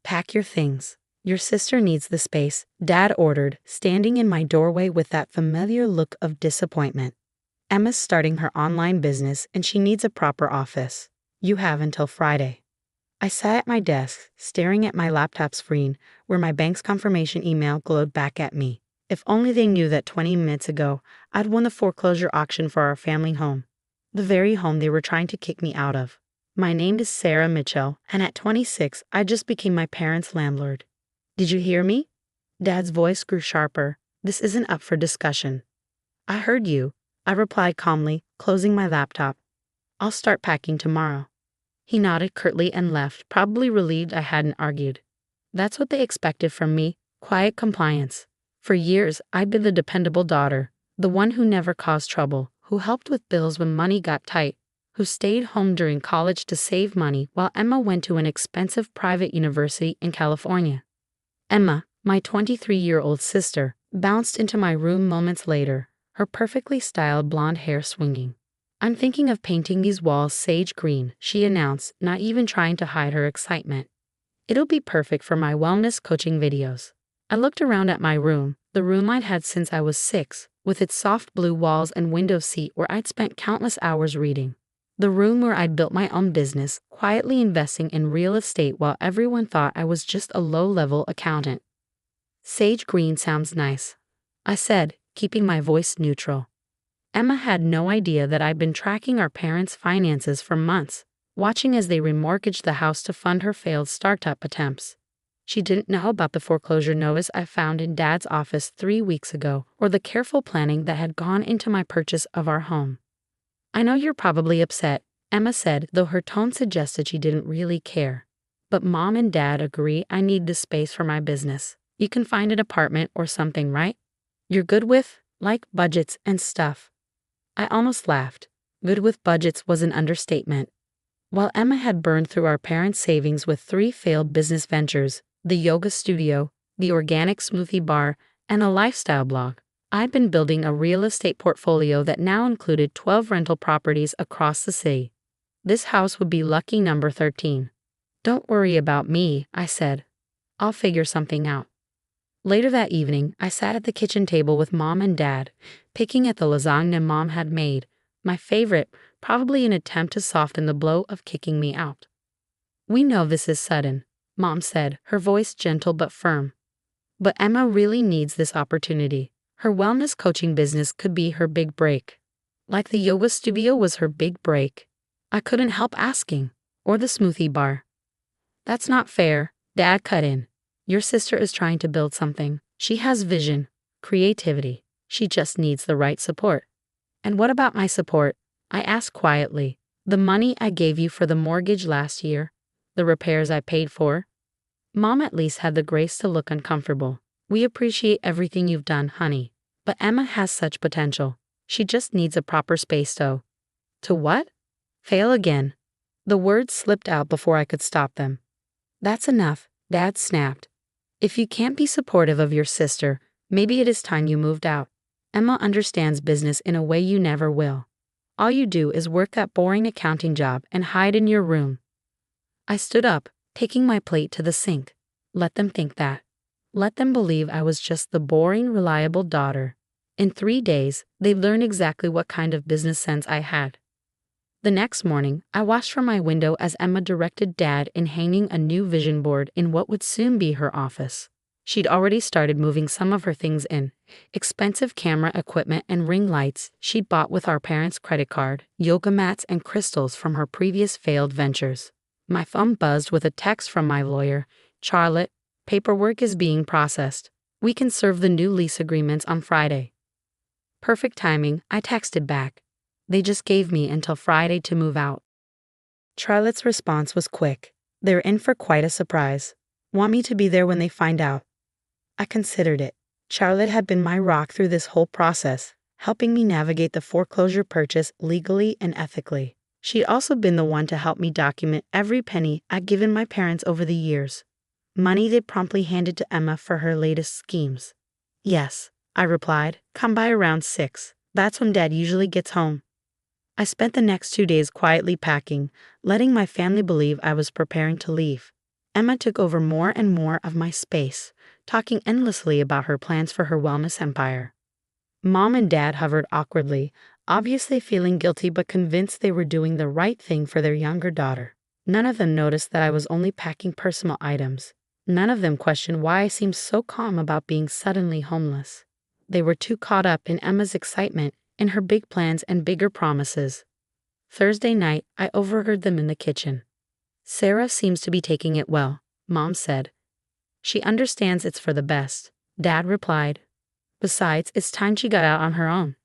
Pack your things. Your sister needs the space, Dad ordered, standing in my doorway with that familiar look of disappointment. Emma's starting her online business and she needs a proper office. You have until Friday. I sat at my desk, staring at my laptop screen, where my bank's confirmation email glowed back at me. If only they knew that 20 minutes ago, I'd won the foreclosure auction for our family home. The very home they were trying to kick me out of. My name is Sarah Mitchell, and at 26, I just became my parents' landlord. Did you hear me? Dad's voice grew sharper. This isn't up for discussion. I heard you, I replied calmly, closing my laptop. I'll start packing tomorrow. He nodded curtly and left, probably relieved I hadn't argued. That's what they expected from me, quiet compliance. For years, I'd been the dependable daughter, the one who never caused trouble, who helped with bills when money got tight, who stayed home during college to save money while Emma went to an expensive private university in California. Emma, my 23-year-old sister, bounced into my room moments later, her perfectly styled blonde hair swinging. I'm thinking of painting these walls sage green, she announced, not even trying to hide her excitement. It'll be perfect for my wellness coaching videos. I looked around at my room, the room I'd had since I was 6, with its soft blue walls and window seat where I'd spent countless hours reading. The room where I'd built my own business, quietly investing in real estate while everyone thought I was just a low-level accountant. Sage green sounds nice, I said, keeping my voice neutral. Emma had no idea that I'd been tracking our parents' finances for months, watching as they remortgaged the house to fund her failed startup attempts. She didn't know about the foreclosure notice I found in Dad's office 3 weeks ago, or the careful planning that had gone into my purchase of our home. I know you're probably upset, Emma said, though her tone suggested she didn't really care. But Mom and Dad agree I need the space for my business. You can find an apartment or something, right? You're good with, like, budgets and stuff. I almost laughed. Good with budgets was an understatement. While Emma had burned through our parents' savings with 3 failed business ventures, the yoga studio, the organic smoothie bar, and a lifestyle blog, I'd been building a real estate portfolio that now included 12 rental properties across the city. This house would be lucky number 13. Don't worry about me, I said. I'll figure something out. Later that evening, I sat at the kitchen table with Mom and Dad, picking at the lasagna Mom had made, my favorite, probably an attempt to soften the blow of kicking me out. We know this is sudden, Mom said, her voice gentle but firm. But Emma really needs this opportunity. Her wellness coaching business could be her big break. Like the yoga studio was her big break. I couldn't help asking. Or the smoothie bar. That's not fair, Dad cut in. Your sister is trying to build something. She has vision, creativity. She just needs the right support. And what about my support? I asked quietly. The money I gave you for the mortgage last year? The repairs I paid for? Mom at least had the grace to look uncomfortable. We appreciate everything you've done, honey. But Emma has such potential. She just needs a proper space though. To what? Fail again. The words slipped out before I could stop them. That's enough, Dad snapped. If you can't be supportive of your sister, maybe it is time you moved out. Emma understands business in a way you never will. All you do is work that boring accounting job and hide in your room. I stood up, taking my plate to the sink. Let them think that. Let them believe I was just the boring, reliable daughter. In 3 days, they'd learn exactly what kind of business sense I had. The next morning, I watched from my window as Emma directed Dad in hanging a new vision board in what would soon be her office. She'd already started moving some of her things in, expensive camera equipment and ring lights she'd bought with our parents' credit card, yoga mats and crystals from her previous failed ventures. My phone buzzed with a text from my lawyer. Charlotte, paperwork is being processed. We can serve the new lease agreements on Friday. Perfect timing, I texted back. They just gave me until Friday to move out. Charlotte's response was quick. They're in for quite a surprise. Want me to be there when they find out? I considered it. Charlotte had been my rock through this whole process, helping me navigate the foreclosure purchase legally and ethically. She'd also been the one to help me document every penny I'd given my parents over the years. Money they'd promptly handed to Emma for her latest schemes. Yes, I replied. Come by around 6. That's when Dad usually gets home. I spent the next 2 days quietly packing, letting my family believe I was preparing to leave. Emma took over more and more of my space, talking endlessly about her plans for her wellness empire. Mom and Dad hovered awkwardly, obviously feeling guilty but convinced they were doing the right thing for their younger daughter. None of them noticed that I was only packing personal items. None of them questioned why I seemed so calm about being suddenly homeless. They were too caught up in Emma's excitement and her big plans and bigger promises. Thursday night, I overheard them in the kitchen. "Sarah seems to be taking it well," Mom said. "She understands it's for the best," Dad replied. "Besides, it's time she got out on her own.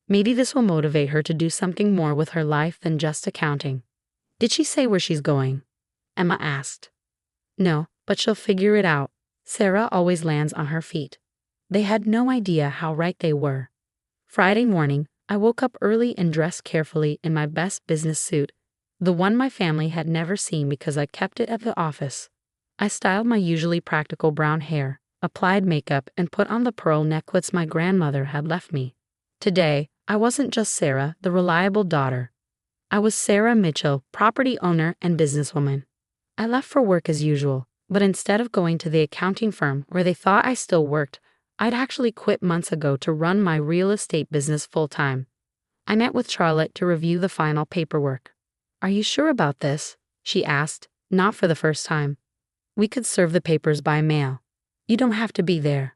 Maybe this will motivate her to do something more with her life than just accounting." "Did she say where she's going?" Emma asked. "No, but she'll figure it out. Sarah always lands on her feet." They had no idea how right they were. Friday morning, I woke up early and dressed carefully in my best business suit, the one my family had never seen because I kept it at the office. I styled my usually practical brown hair, applied makeup, and put on the pearl necklace my grandmother had left me. Today, I wasn't just Sarah, the reliable daughter. I was Sarah Mitchell, property owner and businesswoman. I left for work as usual, but instead of going to the accounting firm where they thought I still worked, I'd actually quit months ago to run my real estate business full-time. I met with Charlotte to review the final paperwork. "Are you sure about this?" she asked, not for the first time. "We could serve the papers by mail. You don't have to be there."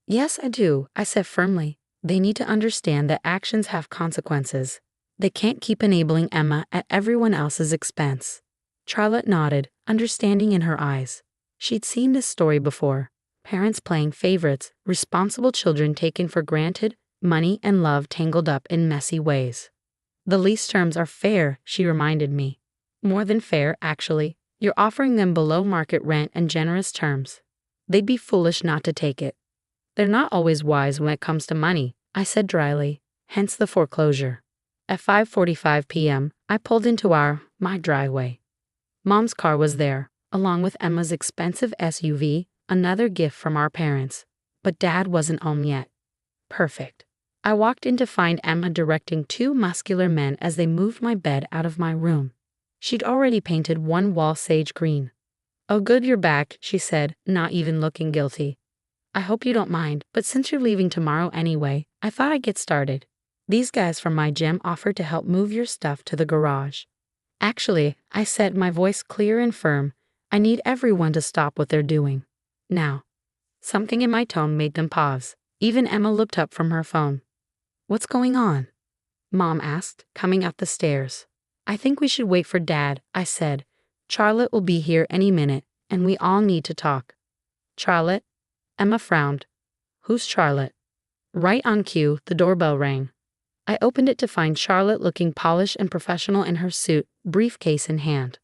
"Yes, I do," I said firmly. "They need to understand that actions have consequences. They can't keep enabling Emma at everyone else's expense." Charlotte nodded, understanding in her eyes. She'd seen this story before. Parents playing favorites, responsible children taken for granted, money and love tangled up in messy ways. "The lease terms are fair," she reminded me. "More than fair, actually. You're offering them below market rent and generous terms. They'd be foolish not to take it." "They're not always wise when it comes to money," I said dryly, hence the foreclosure. At 5:45 p.m., I pulled into my driveway. Mom's car was there, along with Emma's expensive SUV, another gift from our parents. But Dad wasn't home yet. Perfect. I walked in to find Emma directing two muscular men as they moved my bed out of my room. She'd already painted one wall sage green. "Oh, good, you're back," she said, not even looking guilty. "I hope you don't mind, but since you're leaving tomorrow anyway, I thought I'd get started. These guys from my gym offered to help move your stuff to the garage." "Actually," I said, my voice clear and firm, "I need everyone to stop what they're doing. Now." Something in my tone made them pause. Even Emma looked up from her phone. "What's going on?" Mom asked, coming up the stairs. "I think we should wait for Dad," I said. "Charlotte will be here any minute, and we all need to talk." "Charlotte?" Emma frowned. "Who's Charlotte?" Right on cue, the doorbell rang. I opened it to find Charlotte looking polished and professional in her suit, briefcase in hand.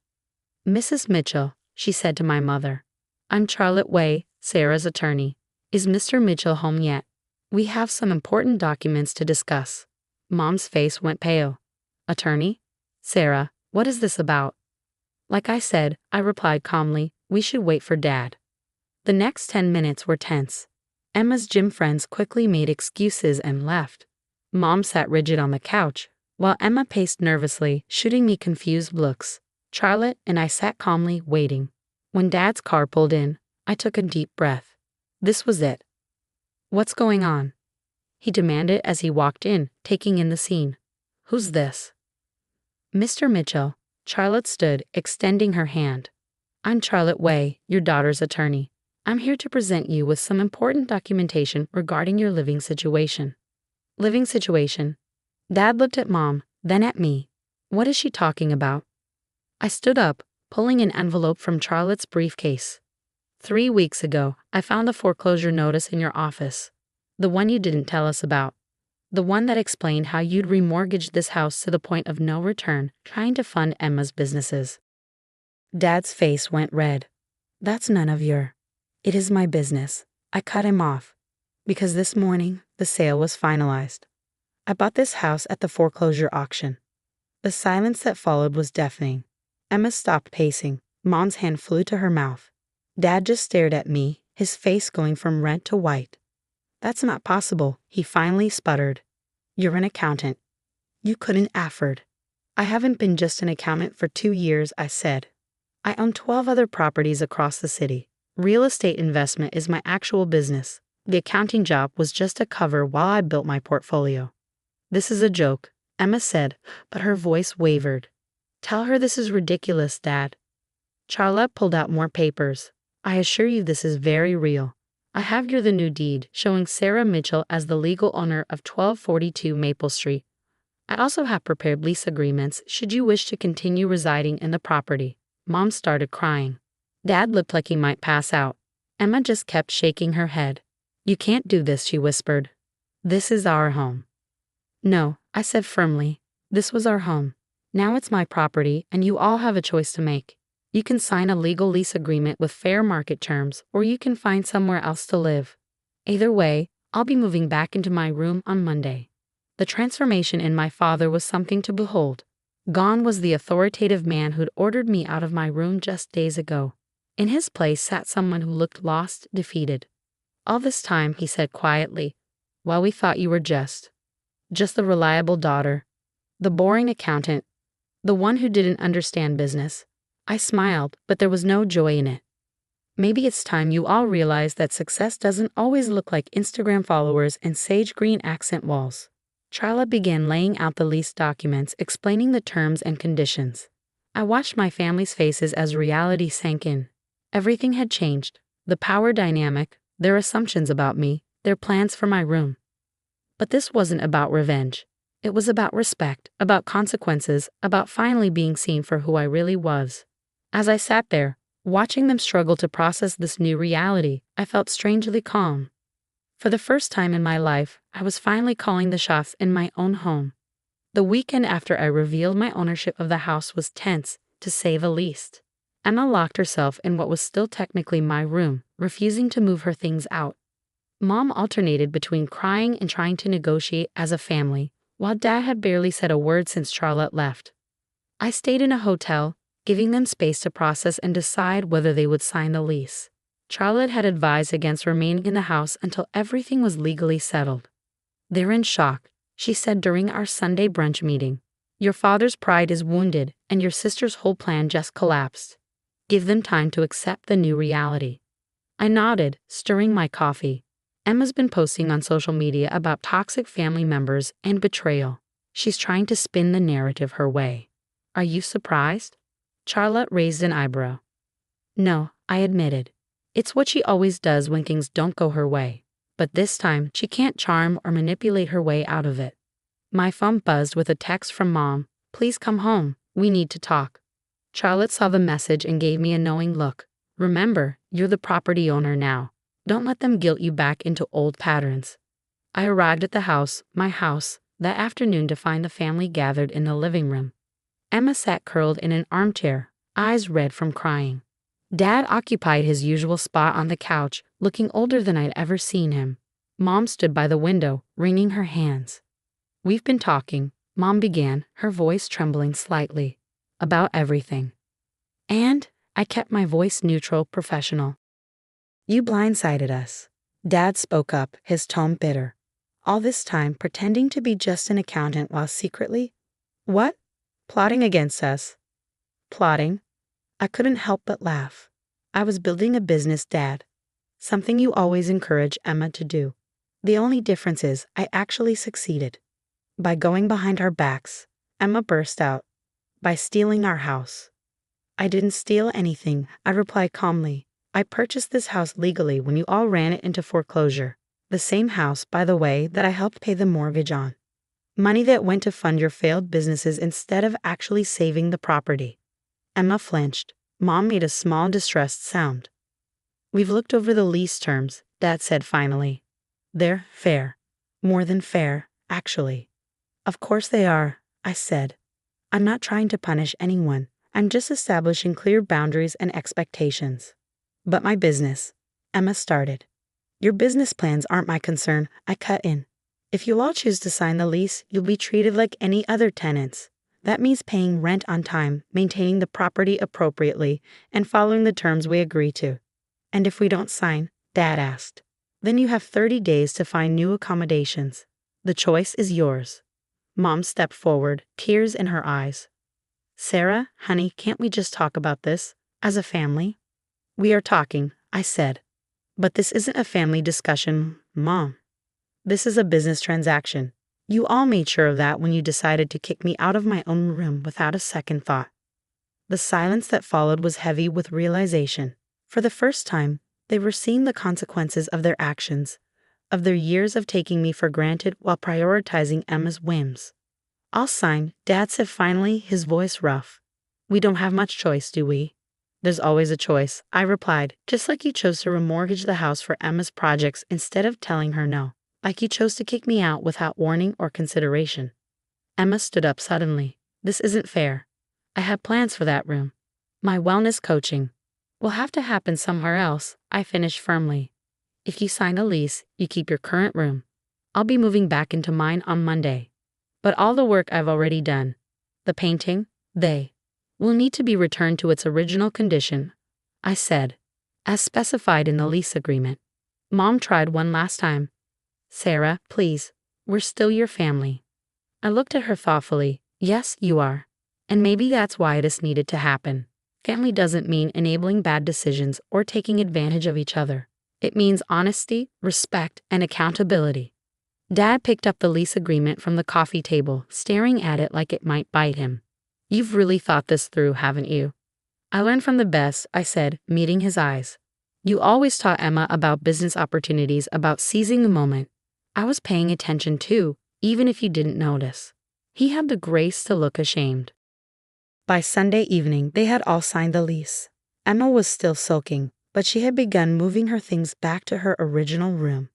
"Mrs. Mitchell," she said to my mother. "I'm Charlotte Way, Sarah's attorney. Is Mr. Mitchell home yet? We have some important documents to discuss." Mom's face went pale. "Attorney? Sarah, what is this about?" "Like I said," I replied calmly, "we should wait for Dad." The next 10 minutes were tense. Emma's gym friends quickly made excuses and left. Mom sat rigid on the couch, while Emma paced nervously, shooting me confused looks. Charlotte and I sat calmly, waiting. When Dad's car pulled in, I took a deep breath. This was it. "What's going on?" he demanded as he walked in, taking in the scene. "Who's this?" "Mr. Mitchell." Charlotte stood, extending her hand. "I'm Charlotte Way, your daughter's attorney. I'm here to present you with some important documentation regarding your living situation." "Living situation?" Dad looked at Mom, then at me. What is she talking about? I stood up, pulling an envelope from Charlotte's briefcase. 3 weeks ago, I found a foreclosure notice in your office. The one you didn't tell us about. The one that explained how you'd remortgaged this house to the point of no return, trying to fund Emma's businesses. Dad's face went red. "That's none of your. It is my business." I cut him off. "Because this morning, the sale was finalized. I bought this house at the foreclosure auction." The silence that followed was deafening. Emma stopped pacing. Mom's hand flew to her mouth. Dad just stared at me, his face going from red to white. "That's not possible," he finally sputtered. "You're an accountant. You couldn't afford." "I haven't been just an accountant for 2 years," I said. I own 12 other properties across the city. Real estate investment is my actual business. The accounting job was just a cover while I built my portfolio. This is a joke, Emma said, but her voice wavered. Tell her this is ridiculous, Dad. Charlotte pulled out more papers. I assure you this is very real. I have here the new deed showing Sarah Mitchell as the legal owner of 1242 Maple Street. I also have prepared lease agreements should you wish to continue residing in the property. Mom started crying. Dad looked like he might pass out. Emma just kept shaking her head. You can't do this, she whispered. This is our home. No, I said firmly. This was our home. Now it's my property, and you all have a choice to make. You can sign a legal lease agreement with fair market terms, or you can find somewhere else to live. Either way, I'll be moving back into my room on Monday. The transformation in my father was something to behold. Gone was the authoritative man who'd ordered me out of my room just days ago. In his place sat someone who looked lost, defeated. All this time, he said quietly, well, we thought you were just the reliable daughter, the boring accountant, the one who didn't understand business. I smiled, but there was no joy in it. Maybe it's time you all realize that success doesn't always look like Instagram followers and sage green accent walls. Charlotte began laying out the lease documents, explaining the terms and conditions. I watched my family's faces as reality sank in. Everything had changed. The power dynamic, their assumptions about me, their plans for my room. But this wasn't about revenge. It was about respect, about consequences, about finally being seen for who I really was. As I sat there, watching them struggle to process this new reality, I felt strangely calm. For the first time in my life, I was finally calling the shots in my own home. The weekend after I revealed my ownership of the house was tense, to say the least. Emma locked herself in what was still technically my room, refusing to move her things out. Mom alternated between crying and trying to negotiate as a family, while Dad had barely said a word since Charlotte left. I stayed in a hotel, giving them space to process and decide whether they would sign the lease. Charlotte had advised against remaining in the house until everything was legally settled. They're in shock, she said during our Sunday brunch meeting. Your father's pride is wounded, and your sister's whole plan just collapsed. Give them time to accept the new reality. I nodded, stirring my coffee. Emma's been posting on social media about toxic family members and betrayal. She's trying to spin the narrative her way. Are you surprised? Charlotte raised an eyebrow. No, I admitted. It's what she always does when things don't go her way. But this time, she can't charm or manipulate her way out of it. My phone buzzed with a text from Mom. Please come home. We need to talk. Charlotte saw the message and gave me a knowing look. Remember, you're the property owner now. Don't let them guilt you back into old patterns. I arrived at the house, my house, that afternoon to find the family gathered in the living room. Emma sat curled in an armchair, eyes red from crying. Dad occupied his usual spot on the couch, looking older than I'd ever seen him. Mom stood by the window, wringing her hands. We've been talking, Mom began, her voice trembling slightly. About everything. And I kept my voice neutral, professional. You blindsided us. Dad spoke up, his tone bitter. All this time pretending to be just an accountant while secretly... What? Plotting against us. Plotting? I couldn't help but laugh. I was building a business, Dad. Something you always encourage Emma to do. The only difference is I actually succeeded. By going behind our backs, Emma burst out. By stealing our house. I didn't steal anything, I replied calmly. I purchased this house legally when you all ran it into foreclosure. The same house, by the way, that I helped pay the mortgage on. Money that went to fund your failed businesses instead of actually saving the property. Emma flinched. Mom made a small distressed sound. We've looked over the lease terms, Dad said finally. They're fair. More than fair, actually. Of course they are, I said. I'm not trying to punish anyone. I'm just establishing clear boundaries and expectations. But my business, Emma started. Your business plans aren't my concern, I cut in. If you all choose to sign the lease, you'll be treated like any other tenants. That means paying rent on time, maintaining the property appropriately, and following the terms we agree to. And if we don't sign, Dad asked, then you have 30 days to find new accommodations. The choice is yours. Mom stepped forward, tears in her eyes. Sarah, honey, can't we just talk about this? As a family? We are talking, I said. But this isn't a family discussion, Mom. This is a business transaction. You all made sure of that when you decided to kick me out of my own room without a second thought. The silence that followed was heavy with realization. For the first time, they were seeing the consequences of their actions, of their years of taking me for granted while prioritizing Emma's whims. I'll sign, Dad said finally, his voice rough. We don't have much choice, do we? There's always a choice, I replied, just like you chose to remortgage the house for Emma's projects instead of telling her no, like you chose to kick me out without warning or consideration. Emma stood up suddenly. This isn't fair. I had plans for that room. My wellness coaching will have to happen somewhere else, I finished firmly. If you sign a lease, you keep your current room. I'll be moving back into mine on Monday. But all the work I've already done, the painting, will need to be returned to its original condition, I said, as specified in the lease agreement. Mom tried one last time. Sarah, please, we're still your family. I looked at her thoughtfully. Yes, you are. And maybe that's why this needed to happen. Family doesn't mean enabling bad decisions or taking advantage of each other. It means honesty, respect, and accountability. Dad picked up the lease agreement from the coffee table, staring at it like it might bite him. You've really thought this through, haven't you? I learned from the best, I said, meeting his eyes. You always taught Emma about business opportunities, about seizing the moment. I was paying attention too, even if you didn't notice. He had the grace to look ashamed. By Sunday evening, they had all signed the lease. Emma was still sulking, but she had begun moving her things back to her original room.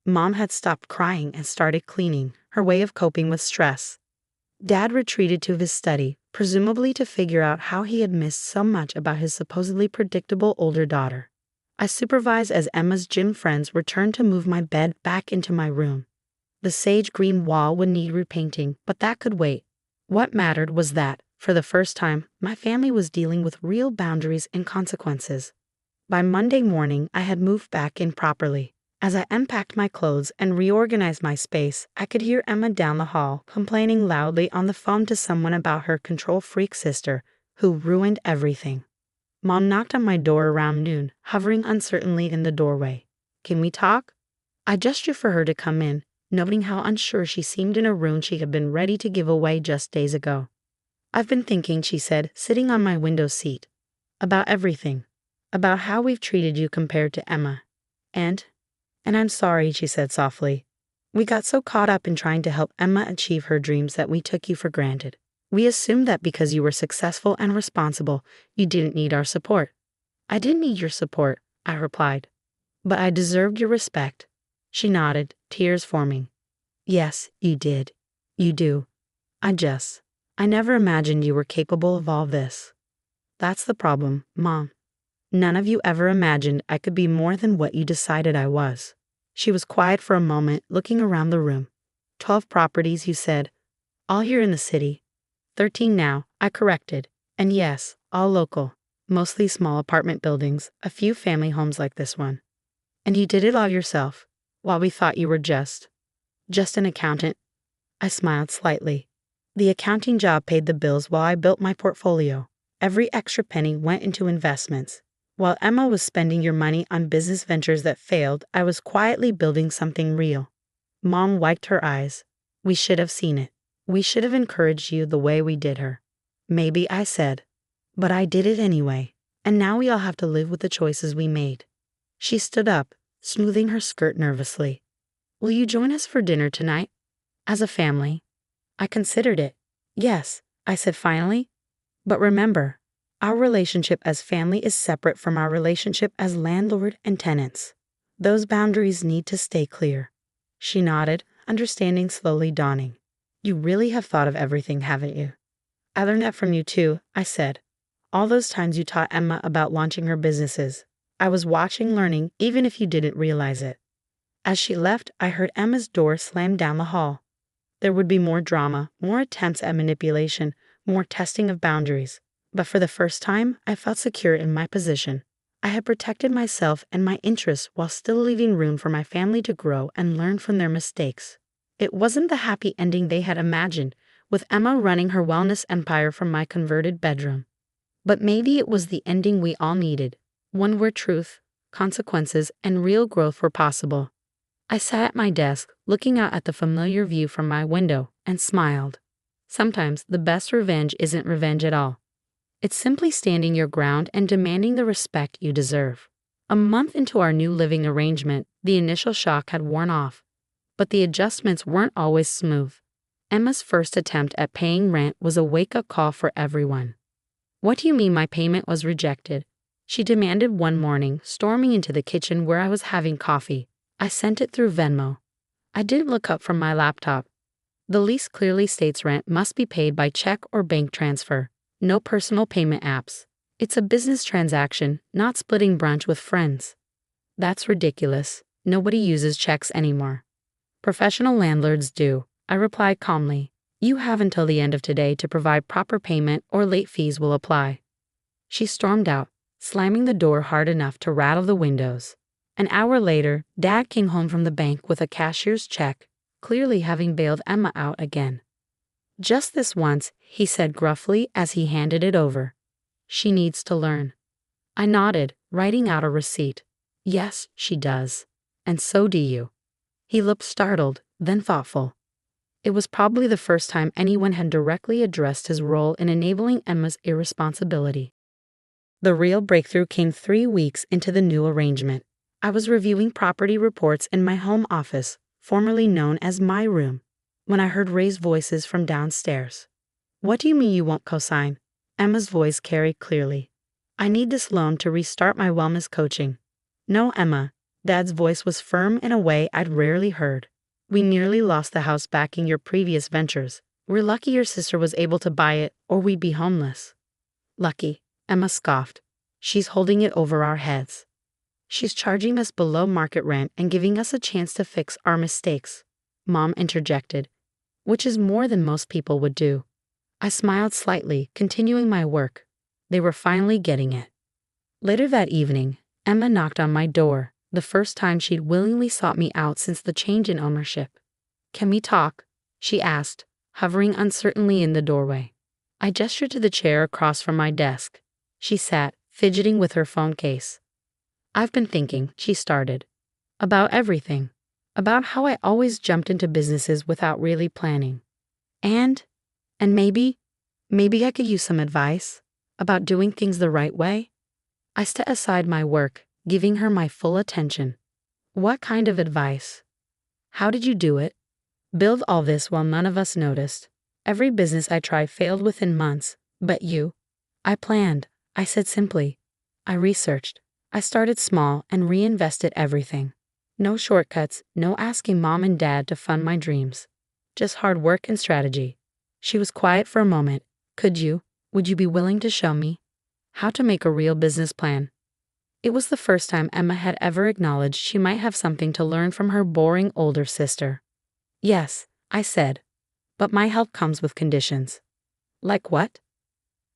Mom had stopped crying and started cleaning, her way of coping with stress. Dad retreated to his study, presumably to figure out how he had missed so much about his supposedly predictable older daughter. I supervised as Emma's gym friends returned to move my bed back into my room. The sage green wall would need repainting, but that could wait. What mattered was that, for the first time, my family was dealing with real boundaries and consequences. By Monday morning, I had moved back in properly. As I unpacked my clothes and reorganized my space, I could hear Emma down the hall complaining loudly on the phone to someone about her control-freak sister, who ruined everything. Mom knocked on my door around noon, hovering uncertainly in the doorway. Can we talk? I gestured for her to come in, noting how unsure she seemed in a room she had been ready to give away just days ago. I've been thinking, she said, sitting on my window seat. About everything. About how we've treated you compared to Emma. And I'm sorry, she said softly. We got so caught up in trying to help Emma achieve her dreams that we took you for granted. We assumed that because you were successful and responsible, you didn't need our support. I didn't need your support, I replied. But I deserved your respect. She nodded, tears forming. Yes, you did. You do. I never imagined you were capable of all this. That's the problem, Mom. None of you ever imagined I could be more than what you decided I was. She was quiet for a moment, looking around the room. 12 properties, you said. All here in the city. 13 now, I corrected. And yes, all local. Mostly small apartment buildings, a few family homes like this one. And you did it all yourself, while we thought you were just an accountant. I smiled slightly. The accounting job paid the bills while I built my portfolio. Every extra penny went into investments. While Emma was spending your money on business ventures that failed, I was quietly building something real. Mom wiped her eyes. We should have seen it. We should have encouraged you the way we did her. Maybe, I said. But I did it anyway. And now we all have to live with the choices we made. She stood up, smoothing her skirt nervously. Will you join us for dinner tonight? As a family? I considered it. Yes, I said finally. But remember, our relationship as family is separate from our relationship as landlord and tenants. Those boundaries need to stay clear. She nodded, understanding slowly dawning. You really have thought of everything, haven't you? I learned that from you too, I said. All those times you taught Emma about launching her businesses. I was watching, learning, even if you didn't realize it. As she left, I heard Emma's door slam down the hall. There would be more drama, more attempts at manipulation, more testing of boundaries. But for the first time, I felt secure in my position. I had protected myself and my interests while still leaving room for my family to grow and learn from their mistakes. It wasn't the happy ending they had imagined, with Emma running her wellness empire from my converted bedroom. But maybe it was the ending we all needed, one where truth, consequences, and real growth were possible. I sat at my desk, looking out at the familiar view from my window, and smiled. Sometimes the best revenge isn't revenge at all. It's simply standing your ground and demanding the respect you deserve. A month into our new living arrangement, the initial shock had worn off, but the adjustments weren't always smooth. Emma's first attempt at paying rent was a wake-up call for everyone. "What do you mean my payment was rejected?" she demanded one morning, storming into the kitchen where I was having coffee. "I sent it through Venmo. I didn't look up from my laptop. The lease clearly states rent must be paid by check or bank transfer. No personal payment apps. It's a business transaction, not splitting brunch with friends." "That's ridiculous. Nobody uses checks anymore." "Professional landlords do," I replied calmly. "You have until the end of today to provide proper payment or late fees will apply." She stormed out, slamming the door hard enough to rattle the windows. An hour later, Dad came home from the bank with a cashier's check, clearly having bailed Emma out again. "Just this once," he said gruffly as he handed it over. "She needs to learn." I nodded, writing out a receipt. "Yes, she does. And so do you." He looked startled, then thoughtful. It was probably the first time anyone had directly addressed his role in enabling Emma's irresponsibility. The real breakthrough came 3 weeks into the new arrangement. I was reviewing property reports in my home office, formerly known as my room, when I heard raised voices from downstairs. "What do you mean you won't co-sign?" Emma's voice carried clearly. "I need this loan to restart my wellness coaching." "No, Emma." Dad's voice was firm in a way I'd rarely heard. "We nearly lost the house backing your previous ventures. We're lucky your sister was able to buy it, or we'd be homeless." "Lucky," Emma scoffed. "She's holding it over our heads. She's charging us below market rent and giving us a chance to fix our mistakes," Mom interjected, "which is more than most people would do." I smiled slightly, continuing my work. They were finally getting it. Later that evening, Emma knocked on my door, the first time she'd willingly sought me out since the change in ownership. "Can we talk?" she asked, hovering uncertainly in the doorway. I gestured to the chair across from my desk. She sat, fidgeting with her phone case. "I've been thinking," she started, "about everything. About how I always jumped into businesses without really planning. And maybe I could use some advice about doing things the right way." I set aside my work, giving her my full attention. "What kind of advice? How did you do it?" "Build all this while none of us noticed. Every business I tried failed within months, but you." "I planned," I said simply. "I researched. I started small and reinvested everything. No shortcuts, no asking Mom and Dad to fund my dreams. Just hard work and strategy." She was quiet for a moment. Would you be willing to show me how to make a real business plan?" It was the first time Emma had ever acknowledged she might have something to learn from her boring older sister. "Yes," I said, "but my help comes with conditions." "Like what?"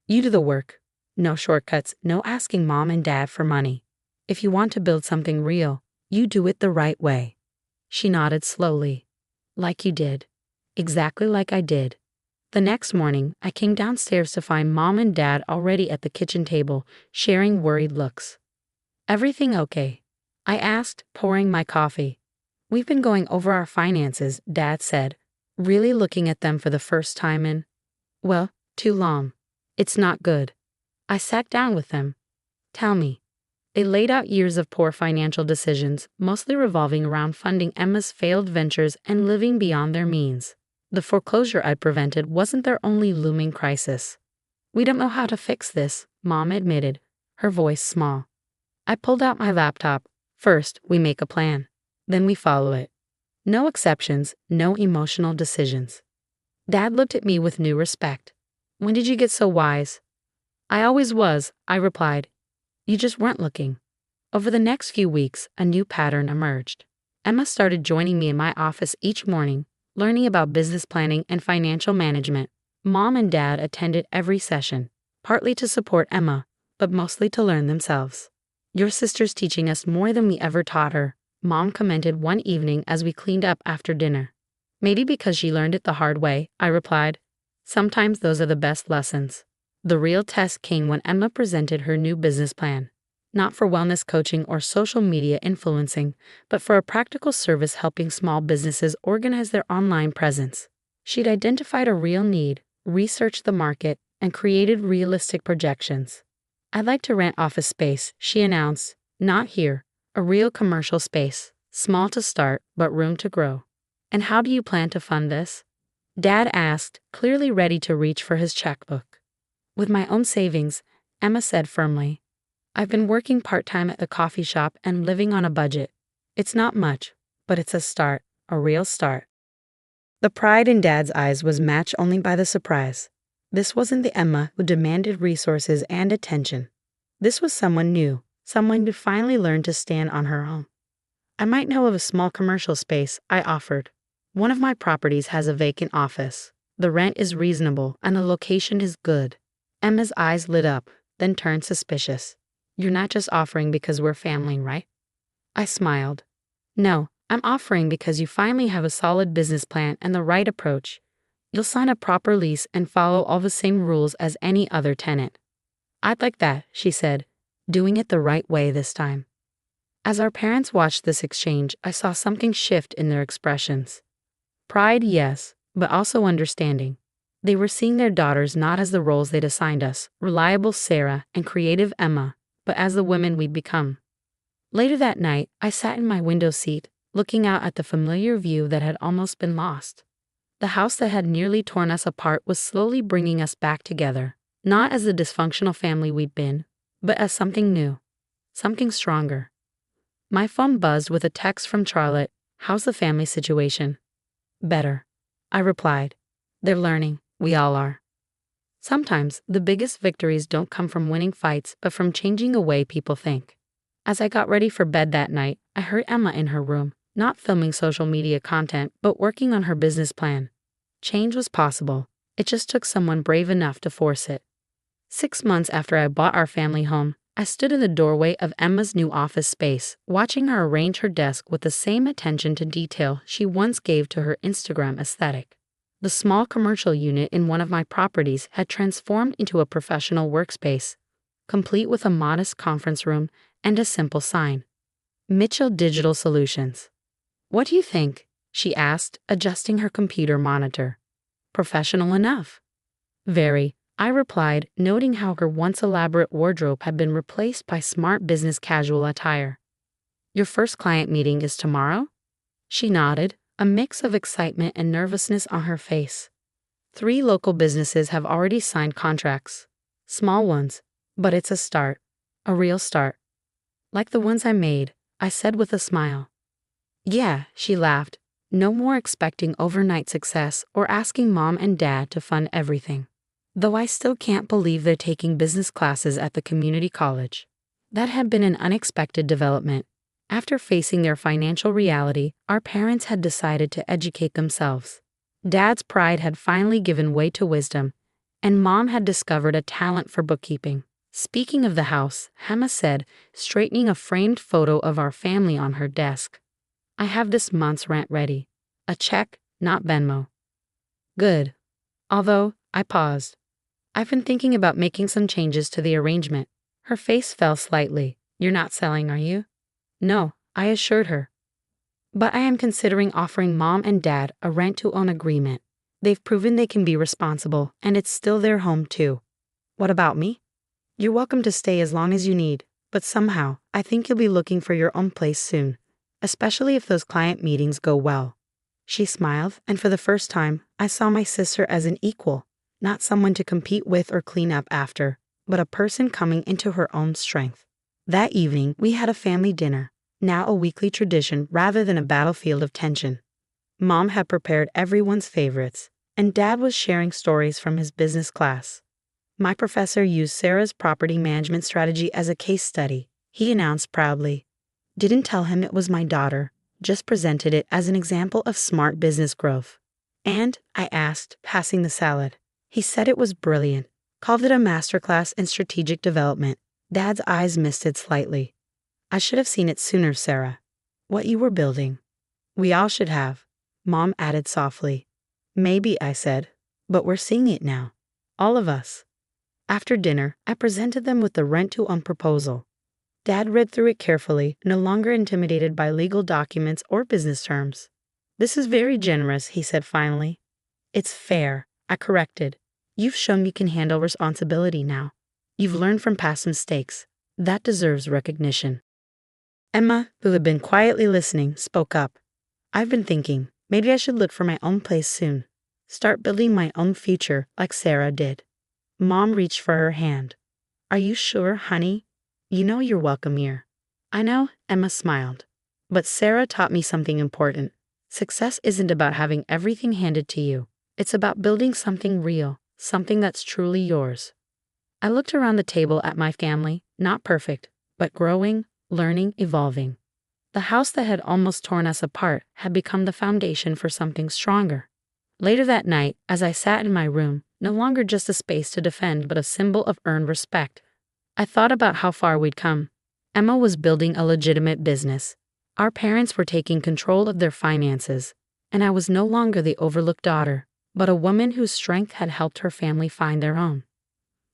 "You do the work. No shortcuts, no asking Mom and Dad for money. If you want to build something real, you do it the right way." She nodded slowly. "Like you did." Exactly like I did. The next morning, I came downstairs to find Mom and Dad already at the kitchen table, sharing worried looks. "Everything okay?" I asked, pouring my coffee. "We've been going over our finances," Dad said, really looking at them for the first time in, well, too long. "It's not good." I sat down with them. "Tell me." They laid out years of poor financial decisions, mostly revolving around funding Emma's failed ventures and living beyond their means. The foreclosure I'd prevented wasn't their only looming crisis. "We don't know how to fix this," Mom admitted, her voice small. I pulled out my laptop. "First, we make a plan. Then we follow it. No exceptions, no emotional decisions." Dad looked at me with new respect. "When did you get so wise?" "I always was," I replied. "You just weren't looking." Over the next few weeks, a new pattern emerged. Emma started joining me in my office each morning, learning about business planning and financial management. Mom and Dad attended every session, partly to support Emma, but mostly to learn themselves. "Your sister's teaching us more than we ever taught her," Mom commented one evening as we cleaned up after dinner. "Maybe because she learned it the hard way," I replied. "Sometimes those are the best lessons." The real test came when Emma presented her new business plan. Not for wellness coaching or social media influencing, but for a practical service helping small businesses organize their online presence. She'd identified a real need, researched the market, and created realistic projections. "I'd like to rent office space," she announced. "Not here. A real commercial space. Small to start, but room to grow." "And how do you plan to fund this?" Dad asked, clearly ready to reach for his checkbook. "With my own savings," Emma said firmly. "I've been working part-time at the coffee shop and living on a budget. It's not much, but it's a start, a real start." The pride in Dad's eyes was matched only by the surprise. This wasn't the Emma who demanded resources and attention. This was someone new, someone who finally learned to stand on her own. "I might know of a small commercial space," I offered. "One of my properties has a vacant office. The rent is reasonable and the location is good." Emma's eyes lit up, then turned suspicious. "You're not just offering because we're family, right?" I smiled. "No, I'm offering because you finally have a solid business plan and the right approach. You'll sign a proper lease and follow all the same rules as any other tenant." "I'd like that," she said, doing it the right way this time. As our parents watched this exchange, I saw something shift in their expressions. Pride, yes, but also understanding. They were seeing their daughters not as the roles they'd assigned us, reliable Sarah and creative Emma, but as the women we'd become. Later that night, I sat in my window seat, looking out at the familiar view that had almost been lost. The house that had nearly torn us apart was slowly bringing us back together, not as the dysfunctional family we'd been, but as something new, something stronger. My phone buzzed with a text from Charlotte. "How's the family situation?" "Better," I replied. "They're learning. We all are." Sometimes the biggest victories don't come from winning fights, but from changing the way people think. As I got ready for bed that night, I heard Emma in her room, not filming social media content, but working on her business plan. Change was possible. It just took someone brave enough to force it. 6 months after I bought our family home, I stood in the doorway of Emma's new office space, watching her arrange her desk with the same attention to detail she once gave to her Instagram aesthetic. The small commercial unit in one of my properties had transformed into a professional workspace, complete with a modest conference room and a simple sign. "Mitchell Digital Solutions." "What do you think?" she asked, adjusting her computer monitor. "Professional enough." "Very," I replied, noting how her once elaborate wardrobe had been replaced by smart business casual attire. "Your first client meeting is tomorrow?" She nodded, a mix of excitement and nervousness on her face. 3 local businesses have already signed contracts. Small ones, but it's a start, a real start. "Like the ones I made," I said with a smile. "Yeah," she laughed, no more expecting overnight success or asking Mom and Dad to fund everything. Though I still can't believe they're taking business classes at the community college. That had been an unexpected development. After facing their financial reality, our parents had decided to educate themselves. Dad's pride had finally given way to wisdom, and Mom had discovered a talent for bookkeeping. Speaking of the house, Emma said, straightening a framed photo of our family on her desk. "I have this month's rent ready. A check, not Venmo." "Good." Although, I paused. "I've been thinking about making some changes to the arrangement." Her face fell slightly. "You're not selling, are you?" "No," I assured her. "But I am considering offering Mom and Dad a rent-to-own agreement. They've proven they can be responsible, and it's still their home too." "What about me?" "You're welcome to stay as long as you need, but somehow, I think you'll be looking for your own place soon, especially if those client meetings go well." She smiled, and for the first time, I saw my sister as an equal, not someone to compete with or clean up after, but a person coming into her own strength. That evening, we had a family dinner, now a weekly tradition rather than a battlefield of tension. Mom had prepared everyone's favorites, and Dad was sharing stories from his business class. My professor used Sarah's property management strategy as a case study, he announced proudly. Didn't tell him it was my daughter, just presented it as an example of smart business growth. "And?" I asked, passing the salad. He said it was brilliant, called it a masterclass in strategic development. Dad's eyes misted slightly. "I should have seen it sooner, Sarah. What you were building." "We all should have," Mom added softly. "Maybe," I said, "but we're seeing it now. All of us." After dinner, I presented them with the rent-to-own proposal. Dad read through it carefully, no longer intimidated by legal documents or business terms. "This is very generous," he said finally. "It's fair," I corrected. "You've shown you can handle responsibility now. You've learned from past mistakes. That deserves recognition." Emma, who had been quietly listening, spoke up. "I've been thinking, maybe I should look for my own place soon. Start building my own future like Sarah did." Mom reached for her hand. "Are you sure, honey? You know you're welcome here." "I know," Emma smiled. "But Sarah taught me something important. Success isn't about having everything handed to you. It's about building something real, something that's truly yours." I looked around the table at my family, not perfect, but growing, learning, evolving. The house that had almost torn us apart had become the foundation for something stronger. Later that night, as I sat in my room, no longer just a space to defend but a symbol of earned respect, I thought about how far we'd come. Emma was building a legitimate business. Our parents were taking control of their finances, and I was no longer the overlooked daughter, but a woman whose strength had helped her family find their own.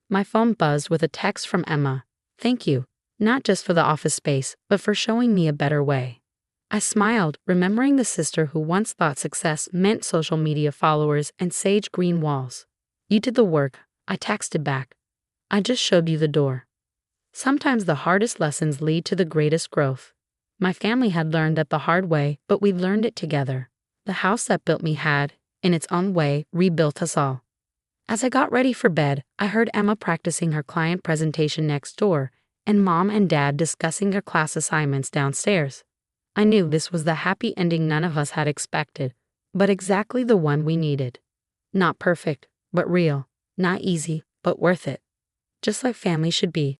My phone buzzed with a text from Emma. "Thank you, not just for the office space, but for showing me a better way." I smiled, remembering the sister who once thought success meant social media followers and sage green walls. "You did the work," I texted back. "I just showed you the door." Sometimes the hardest lessons lead to the greatest growth. My family had learned that the hard way, but we learned it together. The house that built me had, in its own way, rebuilt us all. As I got ready for bed, I heard Emma practicing her client presentation next door, and Mom and Dad discussing their class assignments downstairs. I knew this was the happy ending none of us had expected, but exactly the one we needed. Not perfect, but real. Not easy, but worth it. Just like family should be.